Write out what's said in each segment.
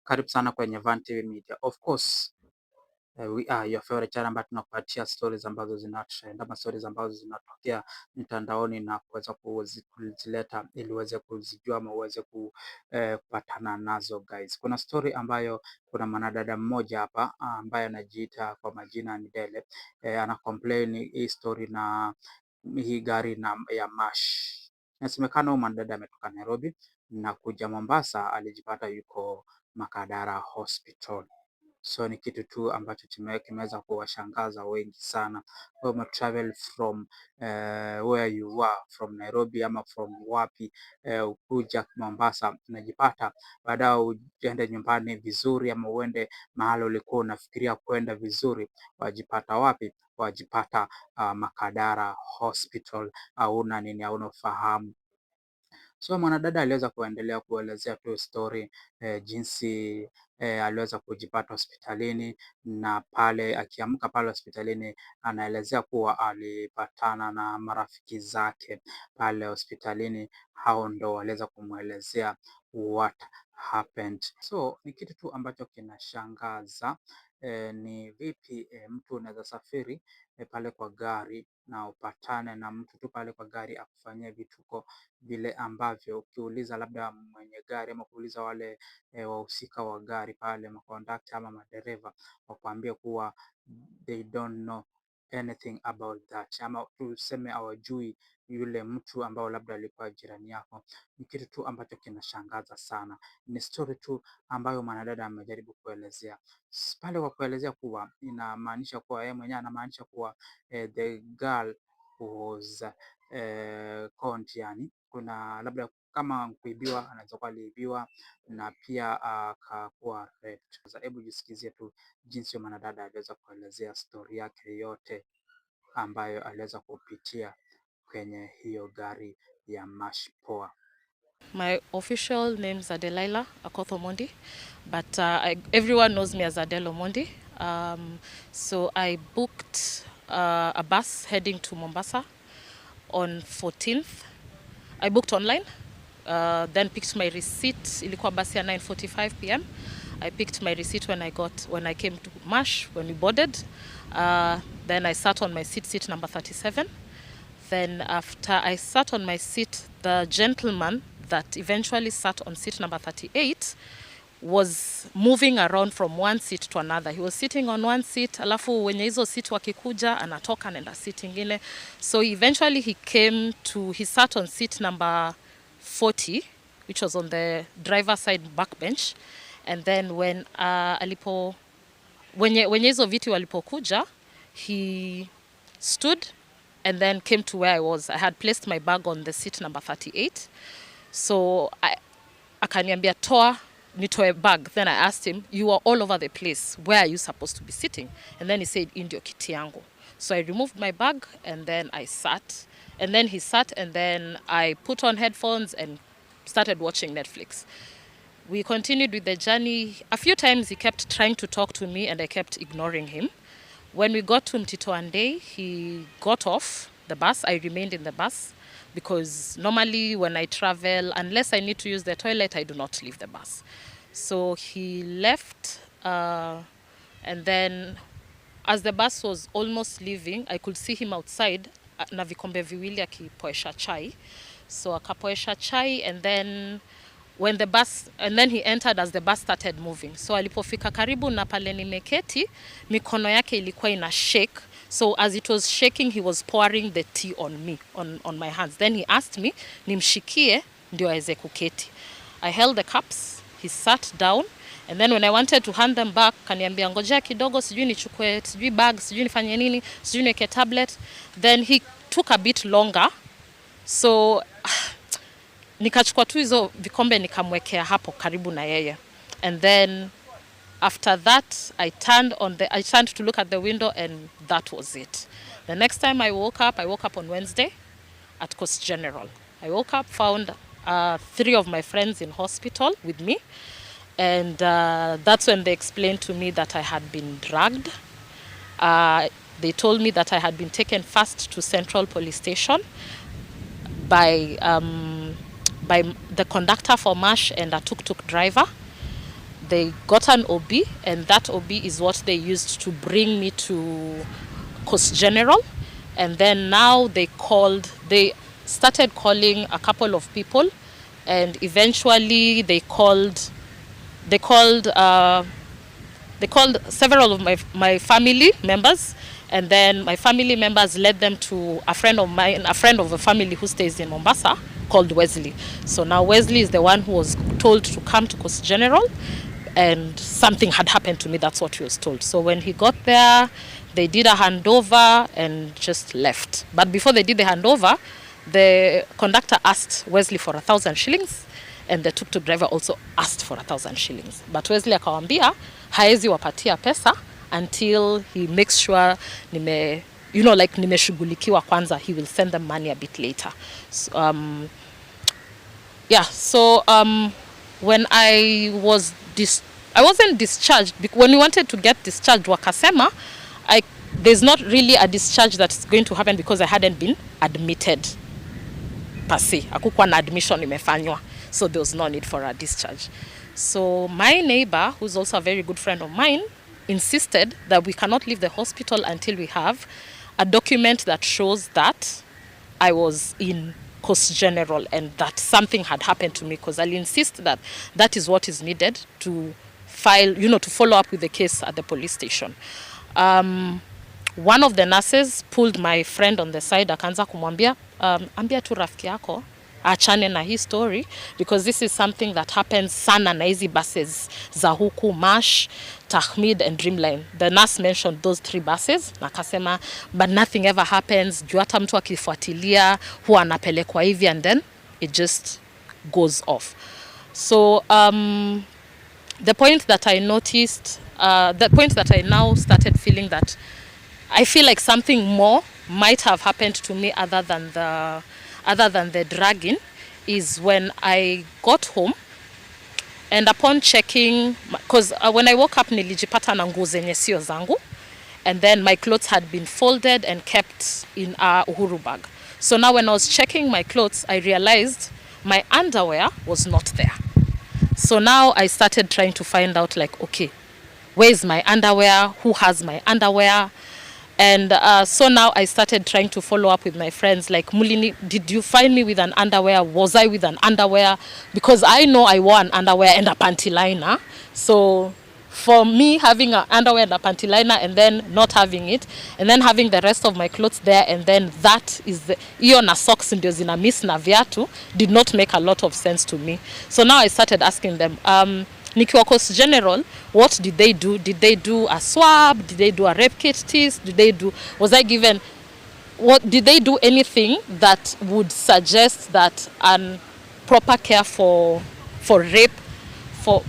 Karibu sana kwenye Van TV Media. Of course, we are your favorite channel ambayo tunakupatia stories ambazo zina trend ama stories ambazo zinatokea mitandaoni na kuweza kuzileta ili uweze kuzijua ama uweze kupatana nazo guys. Kuna story ambayo kuna mwanadada mmoja hapa ambaye anajiita kwa majina Nilitolewa. Ana complain hii story na hii gari ya Mash. Inasemekana huyu mwanadada ametoka Nairobi na kuja Mombasa, alijipata yuko Makadara Hospital. So ni kitu tu ambacho kimeweza kuwashangaza wengi sana. Wewe travel from where you were from Nairobi ama from wapi, kuja Mombasa, unajipata baadaye uende nyumbani vizuri ama uende mahali ulikuwa unafikiria kwenda vizuri, wajipata wapi? Wajipata Makadara Hospital, hauna nini, hauna ufahamu. So mwanadada aliweza kuendelea kuelezea tu story jinsi aliweza kujipata hospitalini, na pale akiamka pale hospitalini anaelezea kuwa alipatana na marafiki zake pale hospitalini. Hao ndo waliweza kumwelezea what happened. So ni kitu tu ambacho kinashangaza. Ni vipi mtu unaweza safiri pale kwa gari na upatane na mtu tu pale kwa gari akufanyia vituko vile ambavyo ukiuliza labda mwenye gari ama kuuliza wale wahusika wa gari pale, makondakta ama madereva, wakwambie kuwa they don't know anything about that, ama tuseme hawajui yule mtu ambao labda alikuwa jirani yako. Ni kitu tu ambacho kinashangaza sana. Ni story tu ambayo mwanadada amejaribu kuelezea pale, kwa kuelezea kuwa inamaanisha kuwa yeye mwenyewe anamaanisha kuwa the girl was caught, yani kuna labda kama kuibiwa, anaweza kuwa aliibiwa na pia akakuwa raped. Sasa hebu jisikizie tu jinsi mwanadada aliweza kuelezea story yake yote ambayo aliweza kupitia kwenye hiyo gari ya Mash Poa. My official name is Adelaila Akoth Omondi, but everyone knows me as Adele Omondi. So I booked a bus heading to Mombasa on 14th. I booked online, then picked my receipt. Ilikuwa basi ya 9:45 p.m. I picked my receipt when I came to Mash, when we boarded. Then I sat on my seat number 37. Then after I sat on my seat, the gentleman that eventually sat on seat number 38 was moving around from one seat to another. He was sitting on one seat, alafu wenye hizo seat wakikuja anatoka anaenda seat ingine. So eventually he sat on seat number 40, which was on the driver side back bench. And then when wenye hizo viti walipokuja, he stood and then came to where I was. I had placed my bag on the seat number 38. So akaniambia toa nitoe bag. Then I asked him, you are all over the place. Where are you supposed to be sitting? And then he said, ndio kiti yangu. So I removed my bag and then I sat. And then he sat and then I put on headphones and started watching Netflix. We continued with the journey. A few times he kept trying to talk to me and I kept ignoring him. When we got to Mtitoande, he got off the bus. I remained in the bus because normally when I travel, unless I need to use the toilet, I do not leave the bus. So he left, and then as the bus was almost leaving, I could see him outside na vikombe viwili akipoesha chai. So akapoesha chai, and then he entered as the bus started moving. So alipofika karibu na pale nimeketi, mikono yake ilikuwa ina shake. So as it was shaking, he was pouring the tea on me, on my hands. Then he asked me, nimshikie ndio aweze kuketi. I held the cups, he sat down, and then when I wanted to hand them back, kaniambia ngojea kidogo, sijui nichukue, sijui bag, sijui nifanye nini, sijui niweke tablet. Then he took a bit longer. So nikachukua tu hizo vikombe nikamwekea hapo karibu na yeye. And then after that I turned to look at the window and that was it. The next time I woke up on Wednesday at Coast General. I woke up, found 3 of my friends in hospital with me, and that's when they explained to me that I had been drugged. They told me that I had been taken first to Central Police Station by the conductor for Mash and a tuk-tuk driver. they got an OB, and that OB is what they used to bring me to Coast General. And then now they started calling a couple of people, and eventually they called they called several of my family members, and then my family members led them to a friend of mine, a friend of a family who stays in Mombasa, called Wesley. So now Wesley is the one who was told to come to Coast General, and something had happened to me. That's what he was told. So when he got there, they did a handover and just left. But before they did the handover, the conductor asked Wesley for 1,000 shillings, and the tuk-tuk driver also asked for 1,000 shillings. But Wesley akawambia haezi wapatia pesa until he makes sure nimeshughulikiwa kwanza. He will send them money a bit later. So, when I wasn't discharged. When we wanted to get discharged, wakasema there's not really a discharge that's going to happen because I hadn't been admitted per se. Hakukuwa na admission imefanywa, so there was no need for a discharge. So my neighbor, who's also a very good friend of mine, insisted that we cannot leave the hospital until we have a document that shows that I was in Coast General and that something had happened to me, because I'll insist that that is what is needed to file, to follow up with the case at the police station. One of the nurses pulled my friend on the side, akaanza kumwambia, ambia tu rafiki yako achane na hii story, because this is something that happens sana na hizi buses za huku Mash, Tahmid and Dreamline. The nurse mentioned those 3 buses na akasema, but nothing ever happens, juu hata mtu akifuatilia huwa anapelekwa hivi, and then it just goes off. So the point that I noticed, the point that I now started feeling that I feel like something more might have happened to me other than the dragging, is when I got home, and upon checking, because when I woke up nilijipata na nguo zenye sio zangu, and then my clothes had been folded and kept in a Uhuru bag. So now when I was checking my clothes, I realized my underwear was not there. So now I started trying to find out, like, okay, where is my underwear? Who has my underwear? And so now I started trying to follow up with my friends, like, Mulini, did you find me with an underwear? Was I with an underwear? Because I know I wore an underwear and a panty liner. So for me, having an underwear and a panty liner and then not having it, and then having the rest of my clothes there, and then that is hiyo na socks ndio zina miss na viatu, did not make a lot of sense to me. So now I started asking them, nikiwa Coast General, what did they do? Did they do a swab? Did they do a rape kit test? Did they do anything that would suggest that proper care for rape, for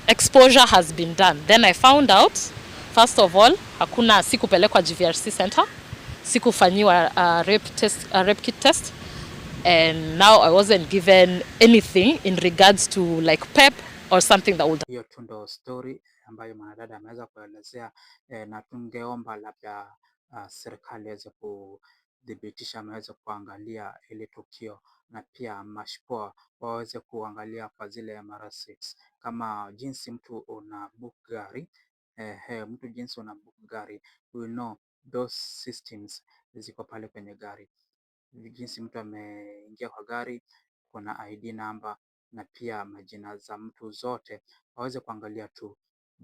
exposure has been done? Then I found out, first of all, sikupelekwa GVRC center, sikufanyiwa a rape kit test, and now I wasn't given anything in regards to like PEP or something that would. Hiyo tu ndo story ambayo mwanadada ameweza kuelezea, na tungeomba labda serikali iweze kudhibitisha, ameweza kuangalia ile tukio, na pia mashpoa waweze kuangalia kwa zile MRS kama jinsi mtu una book gari, jinsi una book gari, we know those systems ziko pale kwenye gari, jinsi mtu ameingia kwa gari, kuna ID number na pia majina za mtu zote, waweze kuangalia tu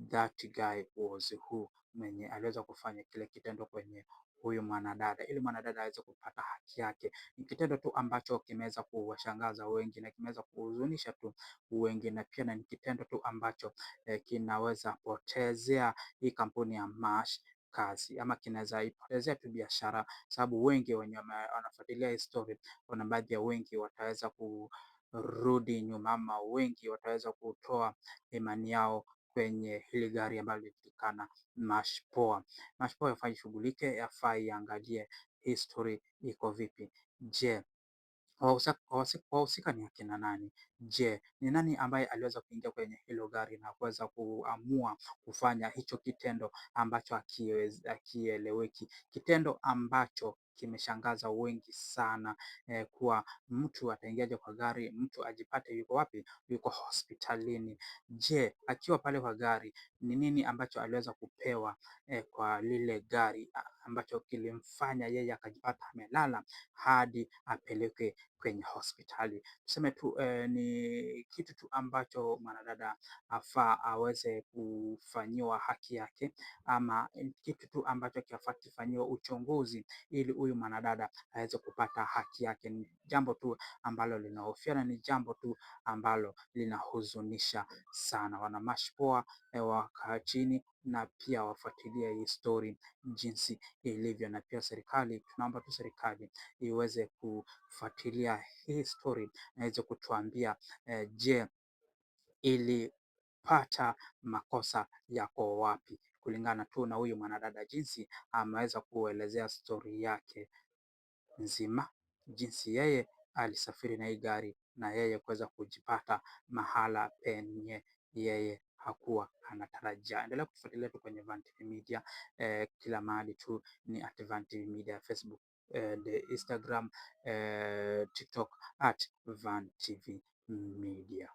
that guy was who, mwenye aliweza kufanya kile kitendo kwenye huyu mwanadada, ili mwanadada aweze kupata haki yake. Ni kitendo tu ambacho kimeweza kuwashangaza wengi na kimeweza kuhuzunisha tu wengi, na pia ni kitendo tu ambacho kinaweza potezea hii kampuni ya Mash kazi, ama kinaweza ipotezea tu biashara, sababu wengi wenye wanafuatilia hii story, kuna baadhi ya wengi wataweza kurudi nyuma, ama wengi wataweza kutoa imani yao kwenye hili gari ambalo lilijulikana Mashpoa. Mashpoa yafaa ishughulike, yafaa iangalie history iko vipi. Je, wahusika ni akina nani? Je, ni nani ambaye aliweza kuingia kwenye hilo gari na kuweza kuamua kufanya hicho kitendo ambacho hakieleweki, kitendo ambacho kimeshangaza wengi sana, kuwa mtu ataingiaje kwa gari, mtu ajipate yuko wapi? Yuko hospitalini. Je, akiwa pale kwa gari ni nini ambacho aliweza kupewa kwa lile gari ambacho kilimfanya yeye akajipata amelala hadi apelekwe kwenye hospitali? Tuseme tu ni kitu tu ambacho mwanadada afaa aweze kufanyiwa haki yake, ama kitu tu ambacho kinafaa kifanyiwe uchunguzi ili huyu mwanadada aweze kupata haki yake. Ni jambo tu ambalo linahofia na ni jambo tu ambalo linahuzunisha sana. Wanamashpoa wakae chini na pia wafuatilie hii story jinsi ilivyo, na pia serikali, tunaomba tu serikali iweze kufuatilia hii story na iweze kutuambia je, ilipata makosa yako wapi, kulingana tu na huyu mwanadada jinsi ameweza kuelezea story yake nzima, jinsi yeye alisafiri na hii gari na yeye kuweza kujipata mahala penye yeye hakuwa anatarajia. Endelea kufuatilia tu kwenye Van TV Media, kila mahali tu ni @Van TV Media, Facebook, the Instagram, TikTok @Van TV Media.